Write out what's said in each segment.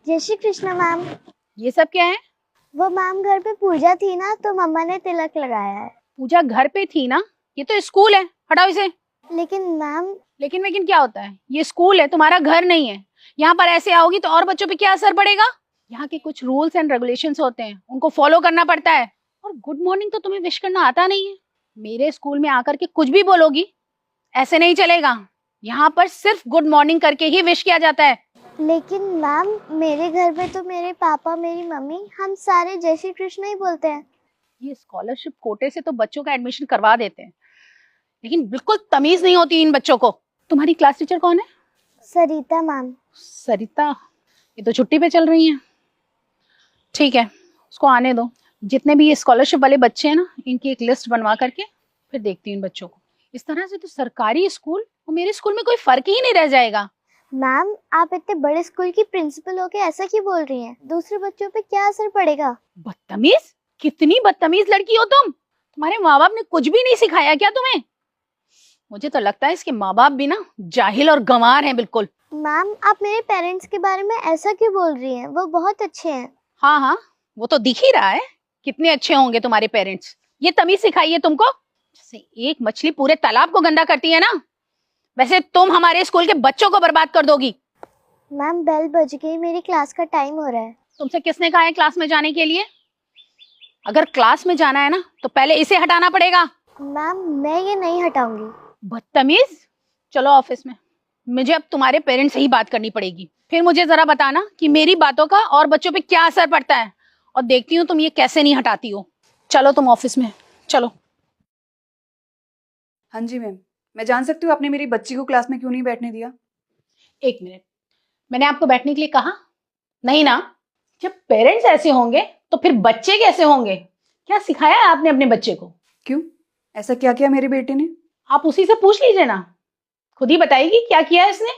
जय श्री कृष्ण मैम। ये सब क्या है? वो मैम घर पे पूजा थी ना, तो मम्मा ने तिलक लगाया है। पूजा घर पे थी ना, ये तो स्कूल है, हटाओ इसे। लेकिन मैम। लेकिन क्या होता है? ये स्कूल है, तुम्हारा घर नहीं है। यहाँ पर ऐसे आओगी तो और बच्चों पे क्या असर पड़ेगा? यहाँ के कुछ रूल्स एंड रेगुलेशंस होते हैं, उनको फॉलो करना पड़ता है। और गुड मॉर्निंग तो तुम्हें विश करना आता नहीं है। मेरे स्कूल में आकर के कुछ भी बोलोगी, ऐसे नहीं चलेगा। यहाँ पर सिर्फ गुड मॉर्निंग करके ही विश किया जाता है। लेकिन मैम, मेरे घर पे तो मेरे पापा मेरी मम्मी हम सारे जय श्री कृष्ण ही बोलते हैं। ये स्कॉलरशिप कोटे से तो बच्चों का एडमिशन करवा देते हैं, लेकिन बिल्कुल तमीज नहीं होती इन बच्चों को। तुम्हारी क्लास टीचर कौन है? सरिता मैम। सरिता? ये तो छुट्टी पे चल रही हैं। ठीक है, उसको आने दो। जितने भी ये स्कॉलरशिप वाले बच्चे हैं ना, इनकी एक लिस्ट बनवा करके फिर देखती हूँ इन बच्चों को। इस तरह से तो सरकारी स्कूल और मेरे स्कूल में कोई फर्क ही नहीं रह जाएगा। मैम, आप इतने बड़े स्कूल की प्रिंसिपल होके ऐसा क्यों बोल रही हैं? दूसरे बच्चों पे क्या असर पड़ेगा? बदतमीज! कितनी बदतमीज लड़की हो तुम। तुम्हारे माँ बाप ने कुछ भी नहीं सिखाया क्या तुम्हें? मुझे तो लगता है इसके माँ बाप भी ना जाहिल और गंवार हैं बिल्कुल। मैम, आप मेरे पेरेंट्स के बारे में ऐसा क्यों बोल रही हैं? वो बहुत अच्छे हैं। हाँ हाँ, वो तो दिख ही रहा है कितने अच्छे होंगे तुम्हारे पेरेंट्स। ये तमीज सिखाई है तुमको? जैसे एक मछली पूरे तालाब को गंदा करती है ना, वैसे तुम हमारे स्कूल के बच्चों को बर्बाद कर दोगी। मैम, बेल बज गई, मेरी क्लास का टाइम हो रहा है। तुमसे किसने कहा है क्लास में जाने के लिए? अगर क्लास में जाना है ना तो पहले इसे हटाना पड़ेगा। मैम, मैं ये नहीं हटाऊंगी। बदतमीज! चलो ऑफिस में, मुझे अब तुम्हारे पेरेंट्स से ही बात करनी पड़ेगी। फिर मुझे जरा बताना कि मेरी बातों का और बच्चों पे क्या असर पड़ता है, और देखती हूँ तुम ये कैसे नहीं हटाती हो। चलो तुम ऑफिस में चलो। हाँ जी मैम, मैं जान सकती हूँ आपने मेरी बच्ची को क्लास में क्यों नहीं बैठने दिया? एक मिनट, मैंने आपको बैठने के लिए कहा नहीं ना? जब पेरेंट्स ऐसे होंगे तो फिर बच्चे कैसे होंगे? क्या सिखाया है आपने अपने बच्चे को? क्यों, ऐसा क्या किया मेरी बेटी ने? आप उसी से पूछ लीजिए ना, खुद ही बताएगी क्या किया है इसने।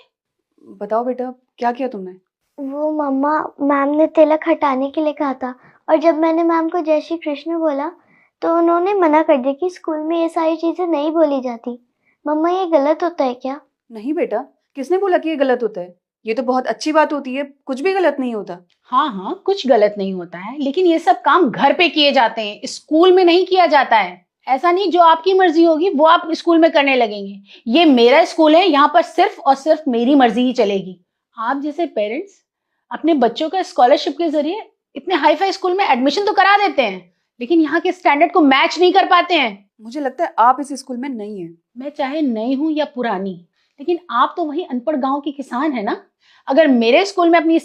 बताओ बेटा, क्या किया तुमने? वो मम्मा, मैम ने तिलक हटाने के लिए कहा था, और जब मैंने मैम को जय श्री कृष्ण बोला तो उन्होंने मना कर दिया कि स्कूल में ये सारी चीजें नहीं बोली जाती। मम्मा, ये गलत होता है क्या? नहीं बेटा, किसने बोला कि ये गलत होता है? ये तो बहुत अच्छी बात होती है, कुछ भी गलत नहीं होता। हाँ हाँ, कुछ गलत नहीं होता है, लेकिन ये सब काम घर पे किए जाते हैं, स्कूल में नहीं किया जाता है। ऐसा नहीं जो आपकी मर्जी होगी वो आप स्कूल में करने लगेंगे। ये मेरा स्कूल है, यहाँ पर सिर्फ और सिर्फ मेरी मर्जी ही चलेगी। आप जैसे पेरेंट्स अपने बच्चों का स्कॉलरशिप के जरिए इतने हाई फाई स्कूल में एडमिशन तो करा देते हैं, लेकिन यहाँ के स्टैंडर्ड को मैच नहीं कर पाते हैं। मुझे लगता है आप इस स्कूल में नहीं है। मैं चाहे नई हूँ या पुरानी, लेकिन आप तो वही अनपढ़ गांव के किसान है ना। अगर मेरे स्कूल में अपनी